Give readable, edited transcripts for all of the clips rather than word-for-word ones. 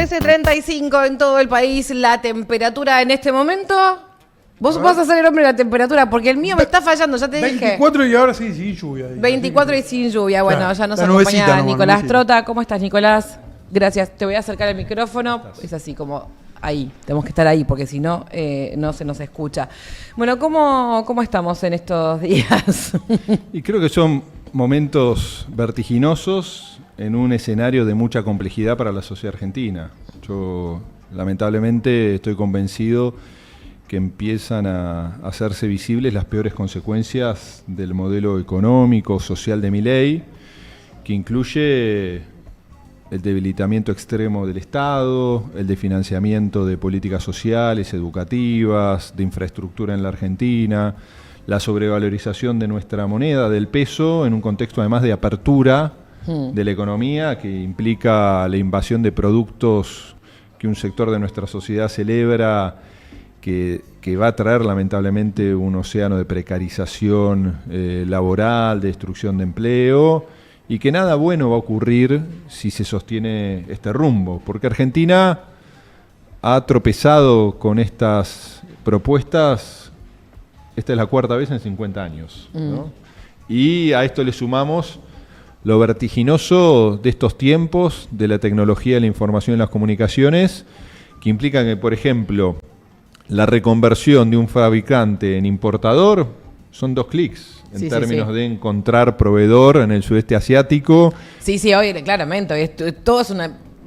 13:35 en todo el país. La temperatura en este momento. Vos vas a ser el hombre de la temperatura, porque el mío me está fallando, ya te 24 y ahora sí, sin lluvia. 24 y sin lluvia. Bueno, Claro, ya nos la acompaña nubecita nomás, Nicolás nubecita. Trota. ¿Cómo estás, Nicolás? Gracias. Te voy a acercar el micrófono. Es así como ahí. Tenemos que estar ahí, porque si no, no se nos escucha. Bueno, ¿cómo estamos en estos días? Y creo que son momentos vertiginosos en un escenario de mucha complejidad para la sociedad argentina. Yo, lamentablemente, estoy convencido que empiezan a hacerse visibles las peores consecuencias del modelo económico, social de Milei, que incluye el debilitamiento extremo del Estado, el desfinanciamiento de políticas sociales, educativas, de infraestructura en la Argentina, la sobrevalorización de nuestra moneda, del peso, en un contexto además de apertura de la economía, que implica la invasión de productos que un sector de nuestra sociedad celebra, que va a traer lamentablemente un océano de precarización laboral, de destrucción de empleo, y que nada bueno va a ocurrir si se sostiene este rumbo, porque Argentina ha tropezado con estas propuestas, esta es la cuarta vez en 50 años, ¿no? Y a esto le sumamos lo vertiginoso de estos tiempos, de la tecnología de la información y las comunicaciones, que implican que, por ejemplo, la reconversión de un fabricante en importador son 2 clics en términos de encontrar proveedor en el sudeste asiático. Sí, hoy claramente. Todo es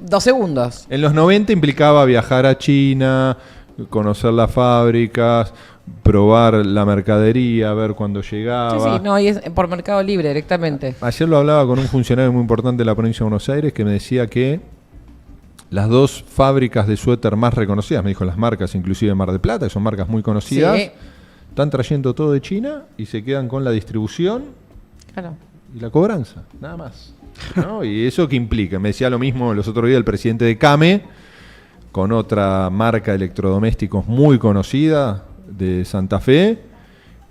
2 segundos. En los 90 implicaba viajar a China, conocer las fábricas, probar la mercadería, ver cuándo llegaba. Y es por Mercado Libre directamente. Ayer lo hablaba con un funcionario muy importante de la provincia de Buenos Aires que me decía que las 2 fábricas de suéter más reconocidas, me dijo las marcas, inclusive Mar del Plata, que son marcas muy conocidas, están trayendo todo de China y se quedan con la distribución y la cobranza, nada más, ¿no? Y eso qué implica. Me decía lo mismo los otros días el presidente de CAME, con otra marca de electrodomésticos muy conocida de Santa Fe,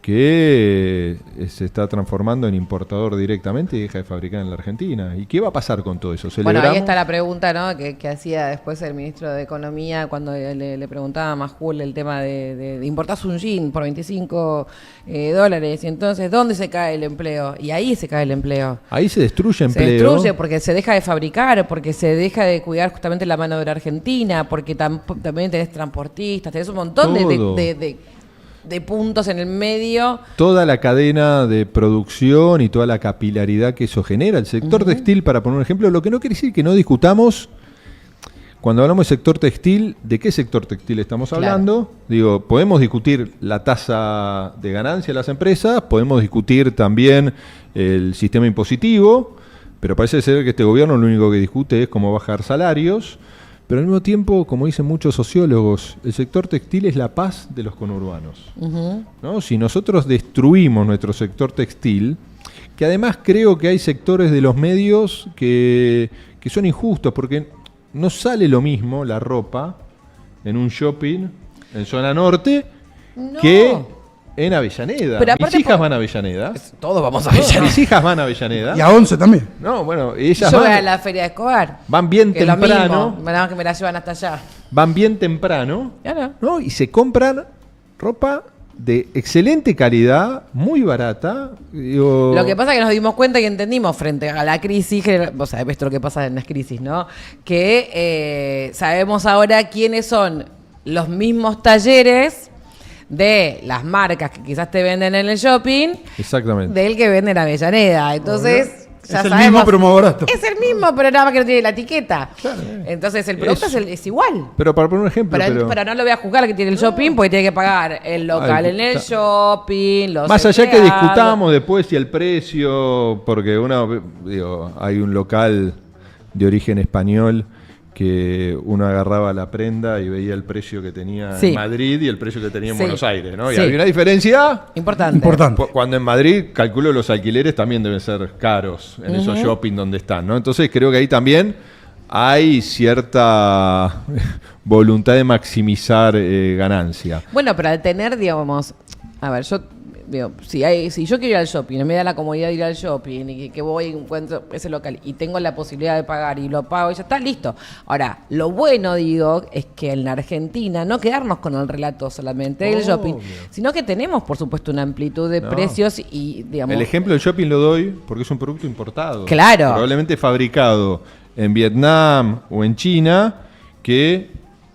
que se está transformando en importador directamente y deja de fabricar en la Argentina. ¿Y qué va a pasar con todo eso? Bueno, ahí está la pregunta, ¿no? que hacía después el ministro de Economía cuando le preguntaba a Majul el tema de importarse un jean por $25, y entonces, ¿dónde se cae el empleo? Y ahí se cae el empleo. Ahí se destruye empleo. Se destruye porque se deja de fabricar, porque se deja de cuidar justamente la mano de obra argentina, porque también tenés transportistas, tenés un montón de puntos en el medio. Toda la cadena de producción y toda la capilaridad que eso genera. El sector textil, para poner un ejemplo, lo que no quiere decir que no discutamos, cuando hablamos de sector textil, ¿de qué sector textil estamos hablando? Digo, podemos discutir la tasa de ganancia de las empresas, podemos discutir también el sistema impositivo, pero parece ser que este gobierno lo único que discute es cómo bajar salarios. Pero al mismo tiempo, como dicen muchos sociólogos, el sector textil es la paz de los conurbanos, ¿no? Si nosotros destruimos nuestro sector textil, que además creo que hay sectores de los medios que son injustos, porque no sale lo mismo la ropa en un shopping en zona norte que en Avellaneda. Mis hijas van a Avellaneda. Todos vamos a Avellaneda. Mis hijas van a Avellaneda. Y a 11 también. No, bueno, ellas Yo voy a la Feria de Escobar. Van bien temprano. Nada que me la llevan hasta allá. Van bien temprano, ¿no? Y se compran ropa de excelente calidad, muy barata. Lo que pasa es que nos dimos cuenta y entendimos frente a la crisis, vos sabés esto lo que pasa en las crisis, ¿no? Que sabemos ahora quiénes son los mismos talleres de las marcas que quizás te venden en el shopping, exactamente, del que venden en Avellaneda. Entonces, ya es el sabemos, mismo, pero más barato. Es el mismo, pero nada más que no tiene la etiqueta. Claro. Entonces, el producto es igual. Pero para poner un ejemplo. Pero no lo voy a juzgar que tiene el shopping, porque tiene que pagar el local en el shopping, los más allá que empleados. discutamos después si el precio, porque hay un local de origen español que uno agarraba la prenda y veía el precio que tenía en Madrid y el precio que tenía en Buenos Aires, ¿no? Y había una diferencia importante. Cuando en Madrid, calculo, los alquileres también deben ser caros en esos shopping donde están, ¿no? Entonces creo que ahí también hay cierta voluntad de maximizar ganancia. Bueno, pero al tener, digamos, a ver, yo digo, si yo quiero ir al shopping, me da la comodidad de ir al shopping, y que voy y encuentro ese local y tengo la posibilidad de pagar y lo pago y ya está, listo. Ahora, lo bueno, digo, es que en la Argentina no quedarnos con el relato solamente del shopping, sino que tenemos, por supuesto, una amplitud de precios y, digamos... El ejemplo del shopping lo doy porque es un producto importado. Claro. Probablemente fabricado en Vietnam o en China, que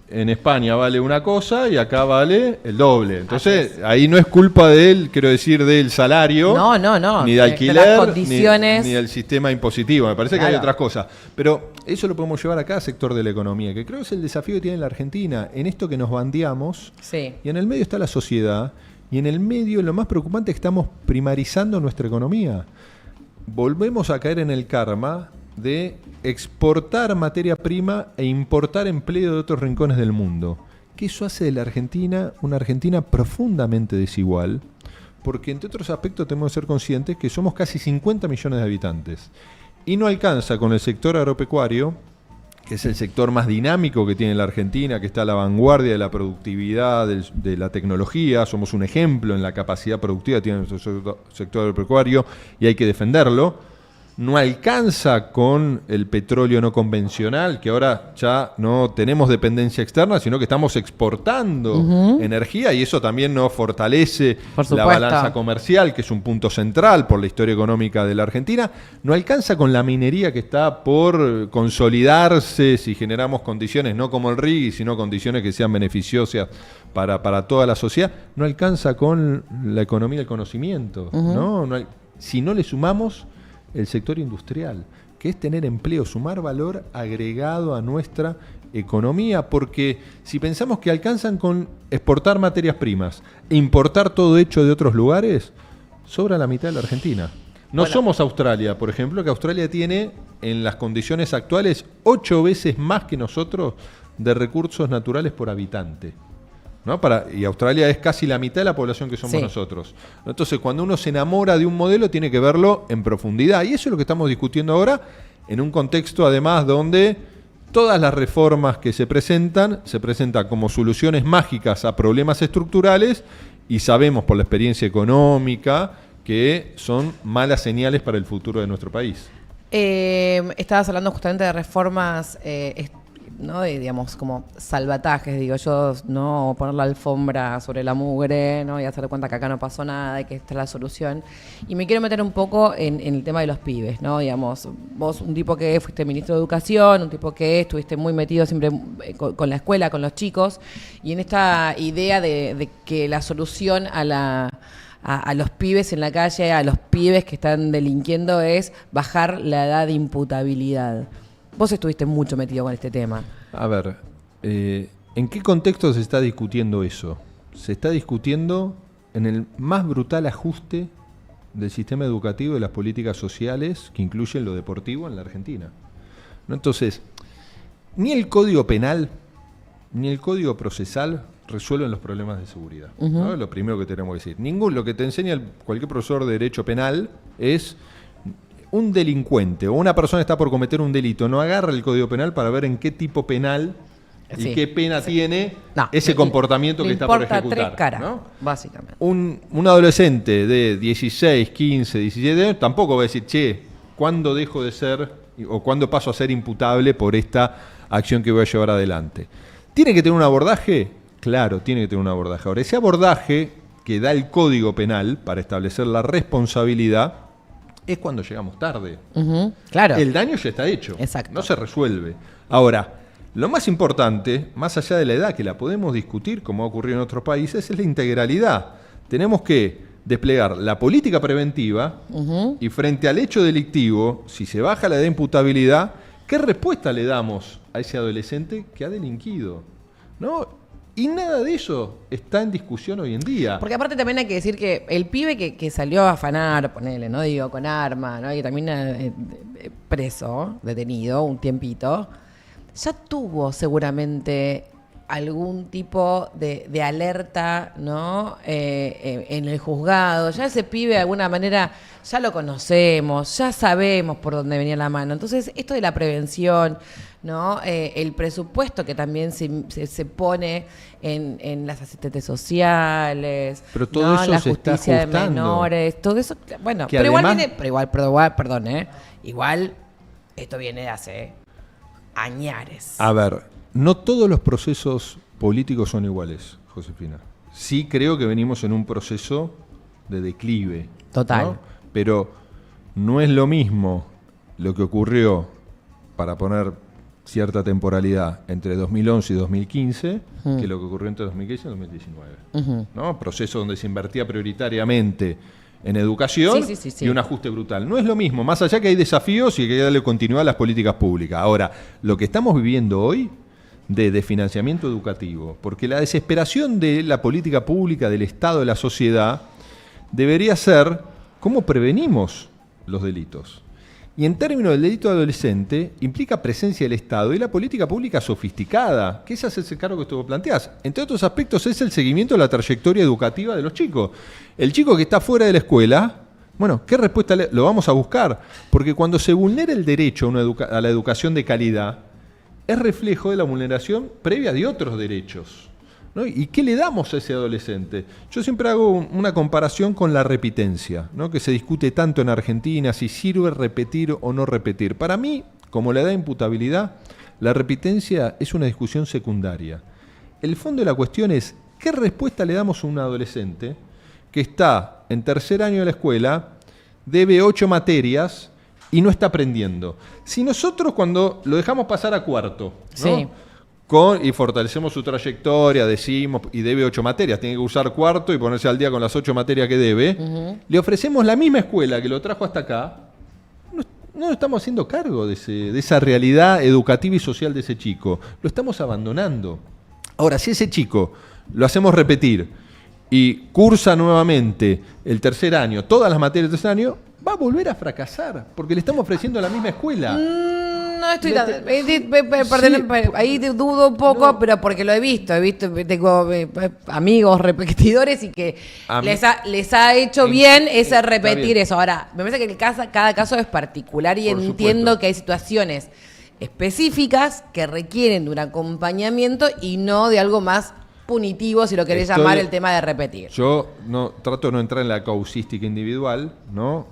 en España vale una cosa y acá vale el doble. Entonces, ahí no es culpa de él, quiero decir, del salario. No. Ni de alquiler, las condiciones. ni del sistema impositivo. Me parece que hay Claro. otras cosas. Pero eso lo podemos llevar a cada sector de la economía, que creo que es el desafío que tiene la Argentina, en esto que nos bandeamos. Sí. Y en el medio está la sociedad. Y en el medio lo más preocupante es que estamos primarizando nuestra economía. Volvemos a caer en el karma de exportar materia prima e importar empleo de otros rincones del mundo. Que eso hace de la Argentina una Argentina profundamente desigual, porque entre otros aspectos tenemos que ser conscientes que somos casi 50 millones de habitantes. Y no alcanza con el sector agropecuario, que es el sector más dinámico que tiene la Argentina, que está a la vanguardia de la productividad, de la tecnología. Somos un ejemplo en la capacidad productiva que tiene nuestro sector agropecuario y hay que defenderlo. No alcanza con el petróleo no convencional, que ahora ya no tenemos dependencia externa, sino que estamos exportando energía y eso también nos fortalece la balanza comercial, que es un punto central por la historia económica de la Argentina. No alcanza con la minería que está por consolidarse si generamos condiciones no como el RIGI, sino condiciones que sean beneficiosas para toda la sociedad. No alcanza con la economía del conocimiento, ¿no? Si no le sumamos el sector industrial, que es tener empleo, sumar valor agregado a nuestra economía, porque si pensamos que alcanzan con exportar materias primas e importar todo hecho de otros lugares, sobra la mitad de la Argentina. No somos Australia, por ejemplo, que Australia tiene en las condiciones actuales 8 veces más que nosotros de recursos naturales por habitante. ¿No? Y Australia es casi la mitad de la población que somos nosotros. Entonces, cuando uno se enamora de un modelo, tiene que verlo en profundidad. Y eso es lo que estamos discutiendo ahora, en un contexto, además, donde todas las reformas que se presentan como soluciones mágicas a problemas estructurales, y sabemos por la experiencia económica que son malas señales para el futuro de nuestro país. Estabas hablando justamente de reformas, ¿no? De, digamos, como salvatajes, digo yo, no poner la alfombra sobre la mugre, ¿no? Y hacer de cuenta que acá no pasó nada y que esta es la solución. Y me quiero meter un poco en el tema de los pibes, ¿no? Digamos, vos, un tipo que fuiste ministro de Educación, un tipo que estuviste muy metido siempre con la escuela, con los chicos, y en esta idea de que la solución a los pibes en la calle, a los pibes que están delinquiendo, es bajar la edad de imputabilidad. Vos estuviste mucho metido con este tema. A ver, ¿en qué contexto se está discutiendo eso? Se está discutiendo en el más brutal ajuste del sistema educativo y de las políticas sociales que incluyen lo deportivo en la Argentina. ¿No? Entonces, ni el Código Penal ni el Código Procesal resuelven los problemas de seguridad. ¿No? Lo primero que tenemos que decir. Lo que te enseña cualquier profesor de Derecho Penal es un delincuente o una persona que está por cometer un delito, no agarra el Código Penal para ver en qué tipo penal y qué pena tiene ese comportamiento que está por ejecutar. Le importa 3 caras, ¿no? Básicamente. Un adolescente de 16, 15, 17 años tampoco va a decir, che, ¿cuándo dejo de ser o cuándo paso a ser imputable por esta acción que voy a llevar adelante? ¿Tiene que tener un abordaje? Claro, tiene que tener un abordaje. Ahora, ese abordaje que da el Código Penal para establecer la responsabilidad es cuando llegamos tarde. Claro. El daño ya está hecho. Exacto. No se resuelve. Ahora, lo más importante, más allá de la edad, que la podemos discutir, como ha ocurrido en otros países, es la integralidad. Tenemos que desplegar la política preventiva y frente al hecho delictivo, si se baja la edad de imputabilidad, ¿qué respuesta le damos a ese adolescente que ha delinquido? ¿No? Y nada de eso está en discusión hoy en día. Porque aparte también hay que decir que el pibe que salió a afanar, ponele, ¿no? Digo, con arma, ¿no? Y también preso, detenido un tiempito, ya tuvo seguramente algún tipo de alerta, ¿no? En el juzgado. Ya ese pibe de alguna manera ya lo conocemos, ya sabemos por dónde venía la mano. Entonces, esto de la prevención, ¿no? El presupuesto que también se pone en las asistentes sociales, pero todo ¿no? eso La se está justicia de ajustando. menores, todo eso, bueno, Que pero además, igual esto viene de hace añares. a ver, no todos los procesos políticos son iguales, Josefina. Sí creo que venimos en un proceso de declive. Total. ¿no? Pero no es lo mismo lo que ocurrió, para poner cierta temporalidad, entre 2011 y 2015, que lo que ocurrió entre 2015 y 2019. ¿no? Proceso donde se invertía prioritariamente en educación Sí. y un ajuste brutal. No es lo mismo, más allá que hay desafíos y que hay que darle continuidad a las políticas públicas. Ahora, lo que estamos viviendo hoy de financiamiento educativo, porque la desesperación de la política pública, del Estado, de la sociedad, debería ser cómo prevenimos los delitos. Y en términos del delito adolescente, implica presencia del Estado y la política pública sofisticada, que ese es el cargo que tú planteás. Entre otros aspectos es el seguimiento de la trayectoria educativa de los chicos. El chico que está fuera de la escuela, bueno, ¿qué respuesta lo vamos a buscar? Porque cuando se vulnera el derecho a la educación de calidad, es reflejo de la vulneración previa de otros derechos. ¿no? ¿Y qué le damos a ese adolescente? Yo siempre hago una comparación con la repitencia, ¿no? que se discute tanto en Argentina, si sirve repetir o no repetir. Para mí, como la edad de imputabilidad, la repitencia es una discusión secundaria. El fondo de la cuestión es, ¿qué respuesta le damos a un adolescente que está en tercer año de la escuela, debe 8 materias y no está aprendiendo? Si nosotros cuando lo dejamos pasar a cuarto, ¿no? Sí. Y fortalecemos su trayectoria, decimos, y debe 8 materias, tiene que usar cuarto y ponerse al día con las 8 materias que debe, le ofrecemos la misma escuela que lo trajo hasta acá, no estamos haciendo cargo de esa realidad educativa y social de ese chico, lo estamos abandonando. Ahora, si ese chico lo hacemos repetir y cursa nuevamente el tercer año, todas las materias del tercer año, va a volver a fracasar, porque le estamos ofreciendo la misma escuela. No estoy tan... ahí dudo un poco, No. pero porque lo he visto, tengo amigos repetidores y que les ha hecho bien ese repetir eso. Ahora, me parece que cada caso es particular y Por entiendo supuesto. que hay situaciones específicas que requieren de un acompañamiento y no de algo más punitivo, si lo querés llamar el tema de repetir. Yo trato de no entrar en la causística individual, ¿no?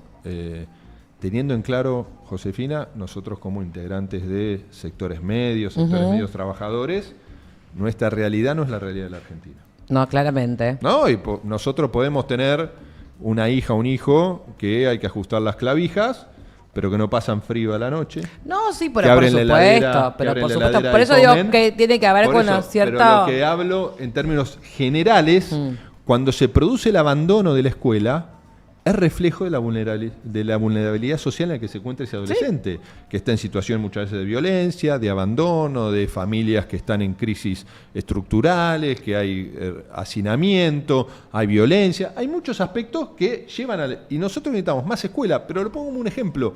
Teniendo en claro, Josefina, nosotros como integrantes de sectores medios trabajadores, nuestra realidad no es la realidad de la Argentina. No, claramente. ¿No? Y nosotros podemos tener una hija, un hijo, que hay que ajustar las clavijas, pero que no pasan frío a la noche. No, sí, Que por abren la supuesto. heladera, Pero que por abren la supuesto. heladera Por y eso digo comen. que tiene que haber Por con eso, cierta... Pero lo que hablo en términos generales, cuando se produce el abandono de la escuela, es reflejo de la vulnerabilidad social en la que se encuentra ese adolescente, que está en situación muchas veces de violencia, de abandono, de familias que están en crisis estructurales, que hay hacinamiento, hay violencia, hay muchos aspectos que llevan a... Y nosotros necesitamos más escuela, pero lo pongo como un ejemplo.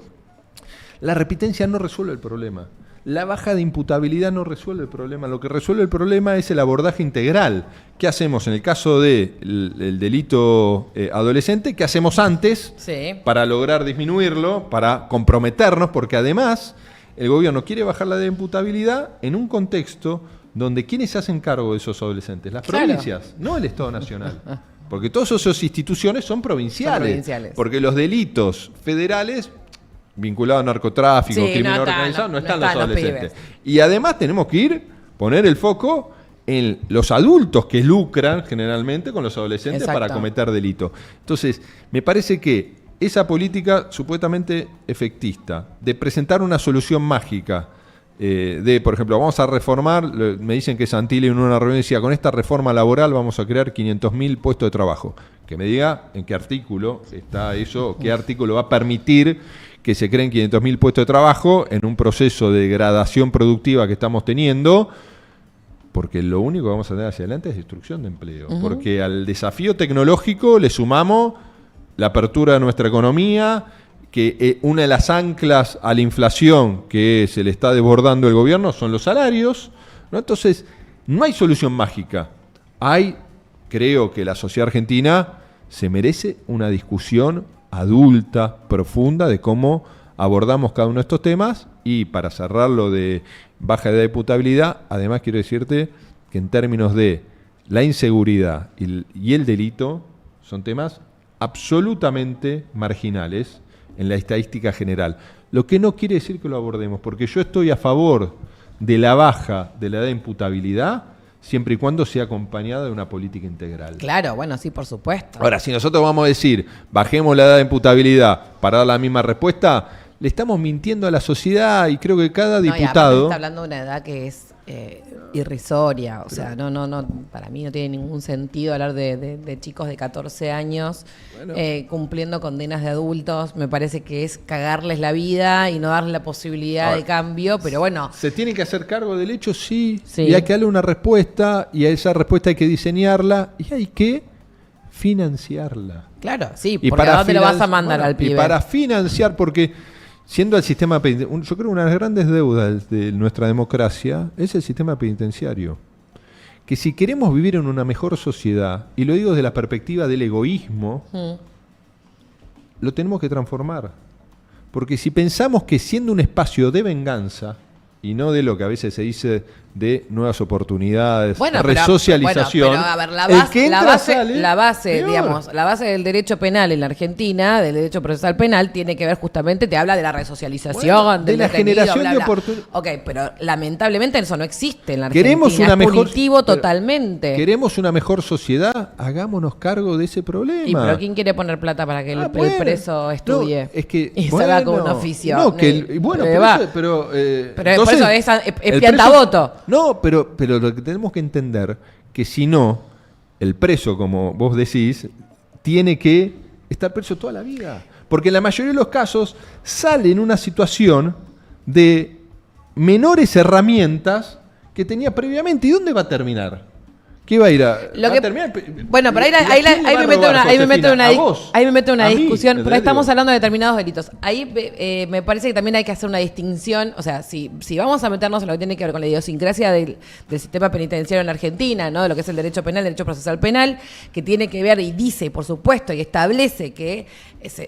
La repitencia no resuelve el problema. La baja de imputabilidad no resuelve el problema. Lo que resuelve el problema es el abordaje integral. ¿Qué hacemos en el caso del delito adolescente? ¿Qué hacemos antes para lograr disminuirlo, para comprometernos? Porque además el gobierno quiere bajar la de imputabilidad en un contexto donde ¿quiénes se hacen cargo de esos adolescentes? Las provincias, no el Estado Nacional. Porque todas esas instituciones son provinciales. Porque los delitos federales... vinculado a narcotráfico, crimen organizado, no están los adolescentes. Y además tenemos que poner el foco en los adultos que lucran generalmente con los adolescentes para cometer delitos. Entonces, me parece que esa política supuestamente efectista, de presentar una solución mágica, por ejemplo, vamos a reformar, me dicen que Santilli en una reunión decía, con esta reforma laboral vamos a crear 500.000 puestos de trabajo. Que me diga en qué artículo está eso, qué artículo va a permitir que se creen 500.000 puestos de trabajo en un proceso de degradación productiva que estamos teniendo, porque lo único que vamos a tener hacia adelante es destrucción de empleo. Porque al desafío tecnológico le sumamos la apertura de nuestra economía, que una de las anclas a la inflación que se le está desbordando el gobierno son los salarios, ¿no? Entonces, No hay solución mágica. Creo que la sociedad argentina se merece una discusión adulta, profunda, de cómo abordamos cada uno de estos temas. Y para cerrarlo de baja edad de imputabilidad, además quiero decirte que en términos de la inseguridad y el delito, son temas absolutamente marginales en la estadística general. Lo que no quiere decir que lo abordemos, porque yo estoy a favor de la baja de la edad de imputabilidad, siempre y cuando sea acompañada de una política integral. Claro, bueno, sí, por supuesto. Ahora, si nosotros vamos a decir, bajemos la edad de imputabilidad para dar la misma respuesta, le estamos mintiendo a la sociedad, y creo que cada No, y aparte diputado... está hablando de una edad que es irrisoria, o sea, no, para mí no tiene ningún sentido hablar de chicos de 14 años cumpliendo condenas de adultos. Me parece que es cagarles la vida y no darles la posibilidad de cambio, pero bueno. ¿Se tiene que hacer cargo del hecho? Sí. Sí. Y hay que darle una respuesta, y a esa respuesta hay que diseñarla, y hay que financiarla. Claro, sí, porque ¿a dónde lo vas a mandar al pibe? Y para financiar, porque siendo el sistema penitenciario, yo creo que una de las grandes deudas de nuestra democracia es el sistema penitenciario. Que si queremos vivir en una mejor sociedad, y lo digo desde la perspectiva del egoísmo, lo tenemos que transformar. Porque si pensamos que siendo un espacio de venganza, y no de lo que a veces se dice de nuevas oportunidades, resocialización. Pero a ver, la base del derecho penal en la Argentina, del derecho procesal penal, tiene que ver justamente, te habla de la resocialización, de la generación de oportunidades. Ok, pero lamentablemente eso no existe en la Argentina. Queremos una punitivo totalmente. Queremos una mejor sociedad, hagámonos cargo de ese problema. ¿Y pero quién quiere poner plata para que el preso estudie? No, es que, y se haga con un oficio. No, pero por eso es piantavoto. No, pero lo que tenemos que entender, que si no, el preso, como vos decís, tiene que estar preso toda la vida. Porque en la mayoría de los casos sale en una situación de menores herramientas que tenía previamente. ¿Y dónde va a terminar? ¿Qué va a ir a terminar? Bueno, pero ahí me meto una discusión, pero estamos hablando de determinados delitos. Ahí me parece que también hay que hacer una distinción, o sea, si vamos a meternos en lo que tiene que ver con la idiosincrasia del sistema penitenciario en la Argentina, ¿no? De lo que es el derecho penal, el derecho procesal penal, que tiene que ver y dice, por supuesto, y establece que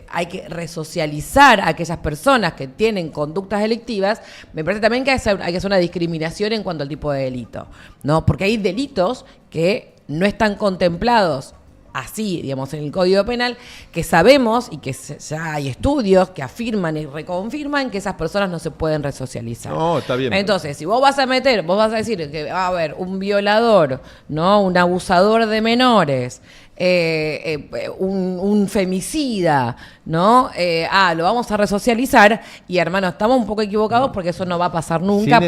hay que resocializar a aquellas personas que tienen conductas delictivas. Me parece también que hay que hacer una discriminación en cuanto al tipo de delito, ¿no? Porque hay delitos que no están contemplados así, digamos, en el Código Penal, que sabemos y que ya hay estudios que afirman y reconfirman que esas personas no se pueden resocializar. No, está bien. Entonces, si vos vas a decir que va a haber un violador, ¿no? Un abusador de menores, un femicida, ¿no? Lo vamos a resocializar, y hermano, estamos un poco equivocados porque eso no va a pasar nunca.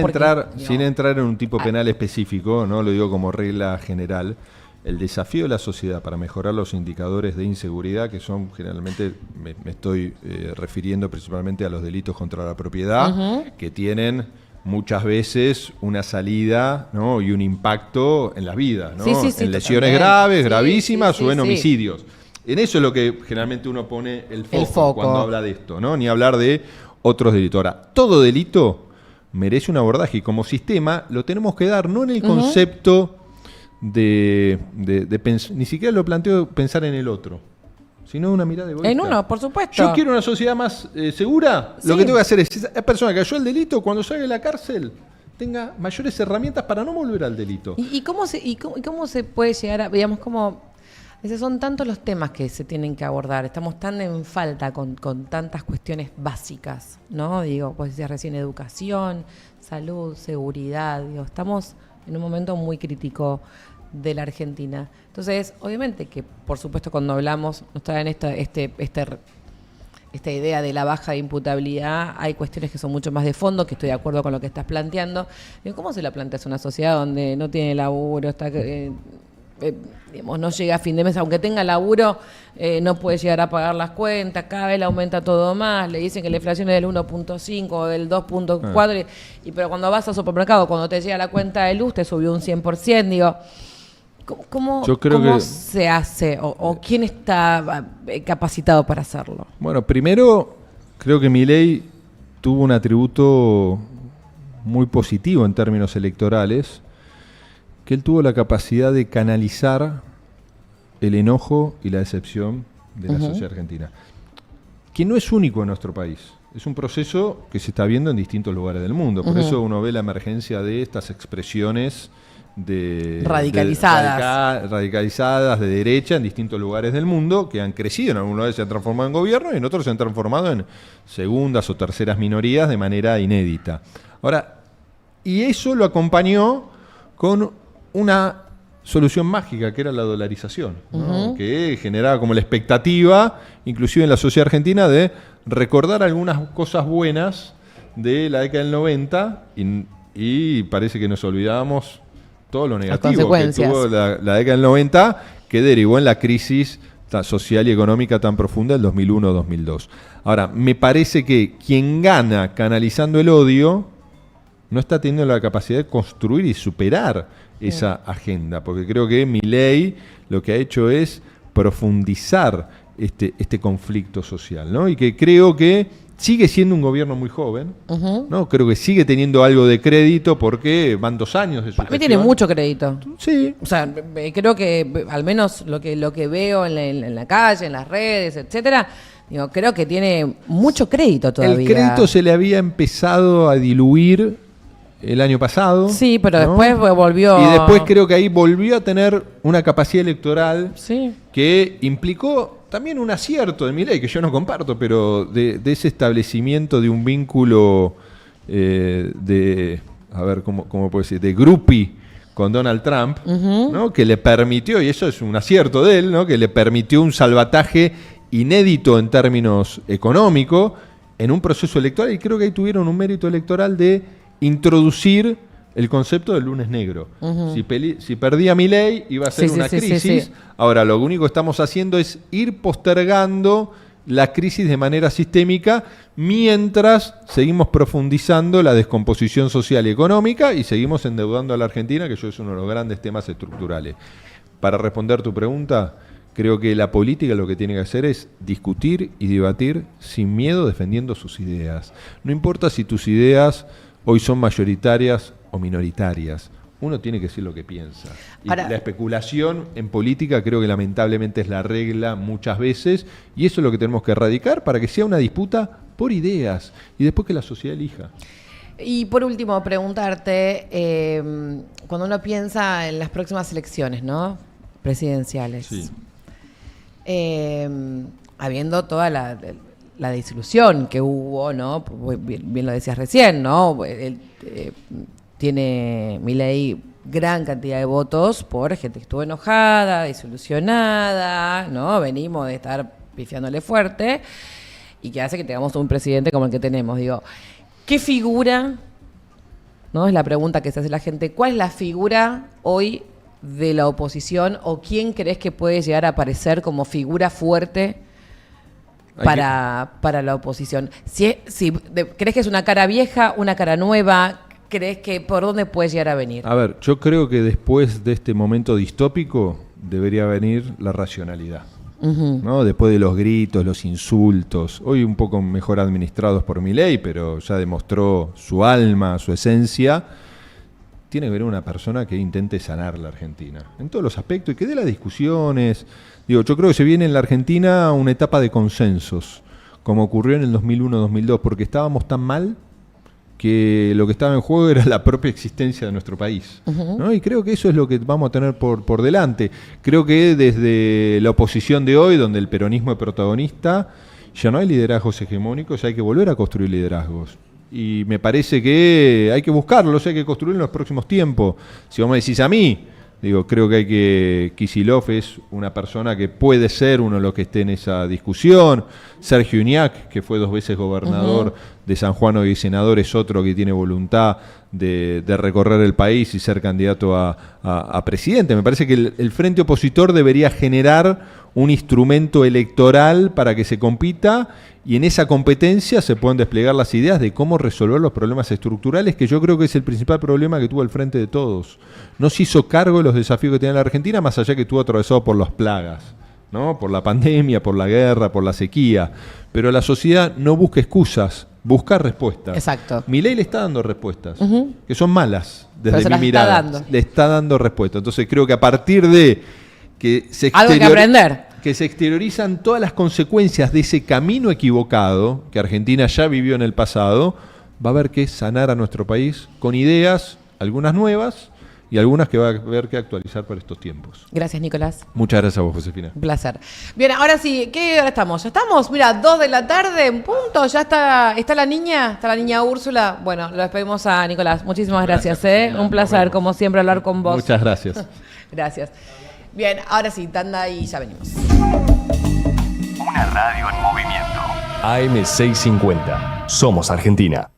Sin entrar en un tipo penal específico, no lo digo como regla general, el desafío de la sociedad para mejorar los indicadores de inseguridad, que son generalmente, me estoy refiriendo principalmente a los delitos contra la propiedad, que tienen muchas veces una salida, ¿no? Y un impacto en las vidas, ¿no? En lesiones graves, gravísimas, o en homicidios. En eso es lo que generalmente uno pone el foco cuando habla de esto, ¿no? Ni hablar de otros delitos. Ahora, todo delito merece un abordaje, y como sistema lo tenemos que dar, no en el concepto de ni siquiera lo planteo pensar en el otro, sino una mirada egoísta. En uno, por supuesto. Yo quiero una sociedad más segura. Sí. Lo que tengo que hacer es esa persona que cayó al delito, cuando salga de la cárcel, tenga mayores herramientas para no volver al delito. ¿Y cómo se puede llegar a, digamos, como... Esos son tantos los temas que se tienen que abordar. Estamos tan en falta con tantas cuestiones básicas, ¿no? Digo, pues decías recién, educación, salud, seguridad. Digo, estamos en un momento muy crítico de la Argentina. Entonces, obviamente que, por supuesto, cuando hablamos, nos traen esta idea de la baja de imputabilidad, hay cuestiones que son mucho más de fondo, que estoy de acuerdo con lo que estás planteando. ¿Cómo se la planteas una sociedad donde no tiene laburo, está... digamos, no llega a fin de mes, aunque tenga laburo, no puede llegar a pagar las cuentas, cada vez le aumenta todo más, le dicen que la inflación es del 1.5 o del 2.4, pero cuando vas al supermercado, cuando te llega la cuenta de luz, te subió un 100%, digo, ¿cómo se hace? ¿O quién está capacitado para hacerlo? Bueno, primero, creo que Milei tuvo un atributo muy positivo en términos electorales, que él tuvo la capacidad de canalizar el enojo y la decepción de la sociedad argentina, que no es único en nuestro país. Es un proceso que se está viendo en distintos lugares del mundo. Por eso uno ve la emergencia de estas expresiones radicalizadas de derecha en distintos lugares del mundo, que han crecido, en algunos lugares se han transformado en gobierno y en otros se han transformado en segundas o terceras minorías de manera inédita. Ahora, y eso lo acompañó con una solución mágica, que era la dolarización, ¿no? Que generaba como la expectativa, inclusive en la sociedad argentina, de recordar algunas cosas buenas de la década del 90 y parece que nos olvidábamos todo lo negativo que tuvo la década del 90, que derivó en la crisis social y económica tan profunda del 2001-2002. Ahora, me parece que quien gana canalizando el odio no está teniendo la capacidad de construir y superar esa agenda, porque creo que Milei lo que ha hecho es profundizar este conflicto social, ¿no? Y que creo que sigue siendo un gobierno muy joven, ¿no? Creo que sigue teniendo algo de crédito porque van 2 años de su Para mí tiene mucho crédito. Sí. O sea, creo que al menos lo que veo en la calle, en las redes, etcétera, digo, creo que tiene mucho crédito todavía. El crédito se le había empezado a diluir el año pasado. Sí, pero ¿no? después volvió. Y después creo que ahí volvió a tener una capacidad electoral que implicó también un acierto de Milei, que yo no comparto, pero de ese establecimiento de un vínculo ¿cómo puedo decir? De groupie con Donald Trump, ¿no? Que le permitió, y eso es un acierto de él, ¿no? Que le permitió un salvataje inédito en términos económicos en un proceso electoral, y creo que ahí tuvieron un mérito electoral de introducir el concepto del lunes negro. Si perdía Milei iba a ser una crisis. Sí. Ahora, lo único que estamos haciendo es ir postergando la crisis de manera sistémica mientras seguimos profundizando la descomposición social y económica y seguimos endeudando a la Argentina, que eso es uno de los grandes temas estructurales. Para responder tu pregunta, creo que la política lo que tiene que hacer es discutir y debatir sin miedo, defendiendo sus ideas. No importa si tus ideas hoy son mayoritarias o minoritarias. Uno tiene que decir lo que piensa. Y la especulación en política creo que lamentablemente es la regla muchas veces, y eso es lo que tenemos que erradicar para que sea una disputa por ideas y después que la sociedad elija. Y por último, preguntarte, cuando uno piensa en las próximas elecciones, ¿no? Presidenciales, sí. Habiendo toda la desilusión que hubo, ¿no? Bien lo decías recién, ¿no? Tiene Milei gran cantidad de votos por gente que estuvo enojada, desilusionada, ¿no? Venimos de estar pifiándole fuerte y que hace que tengamos un presidente como el que tenemos. Digo, ¿qué figura, no? Es la pregunta que se hace la gente. ¿Cuál es la figura hoy de la oposición o quién crees que puede llegar a aparecer como figura fuerte para la oposición? ¿Crees que es una cara vieja, una cara nueva? ¿Crees que por dónde puede llegar a venir? A ver, yo creo que después de este momento distópico debería venir la racionalidad, ¿no? Después de los gritos, los insultos, hoy un poco mejor administrados por Milei, pero ya demostró su alma, su esencia. Tiene que haber una persona que intente sanar la Argentina en todos los aspectos y que dé las discusiones. Digo, yo creo que se viene en la Argentina una etapa de consensos, como ocurrió en el 2001-2002, porque estábamos tan mal que lo que estaba en juego era la propia existencia de nuestro país, ¿no? Y creo que eso es lo que vamos a tener por delante. Creo que desde la oposición de hoy, donde el peronismo es protagonista, ya no hay liderazgos hegemónicos, hay que volver a construir liderazgos. Y me parece que hay que buscarlos, hay que construirlos en los próximos tiempos. Si vos me decís a mí, digo, creo que Kicillof es una persona que puede ser uno de los que esté en esa discusión. Sergio Uñac, que fue 2 veces gobernador de San Juan y senador, es otro que tiene voluntad de recorrer el país y ser candidato a presidente. Me parece que el frente opositor debería generar un instrumento electoral para que se compita y en esa competencia se puedan desplegar las ideas de cómo resolver los problemas estructurales, que yo creo que es el principal problema que tuvo el Frente de Todos. No se hizo cargo de los desafíos que tenía la Argentina, más allá que estuvo atravesado por las plagas, ¿no? Por la pandemia, por la guerra, por la sequía. Pero la sociedad no busca excusas, busca respuestas. Exacto. Milei le está dando respuestas, que son malas Pero desde se mi las está mirada. dando. Le está dando respuestas. Entonces creo que a partir de que se Algo hay que aprender. que se exteriorizan todas las consecuencias de ese camino equivocado que Argentina ya vivió en el pasado, va a haber que sanar a nuestro país con ideas, algunas nuevas y algunas que va a haber que actualizar para estos tiempos. Gracias, Nicolás. Muchas gracias a vos, Josefina. Un placer. Bien, ahora sí, ¿qué hora estamos? ¿Ya estamos? Mira, 2 de la tarde, en punto. ¿Ya está la niña? ¿Está la niña Úrsula? Bueno, lo despedimos a Nicolás. Muchísimas gracias, Josefina. Un placer, como siempre, hablar con vos. Muchas gracias. Gracias. Bien, ahora sí, tanda y ya venimos. Una radio en movimiento. AM650. Somos Argentina.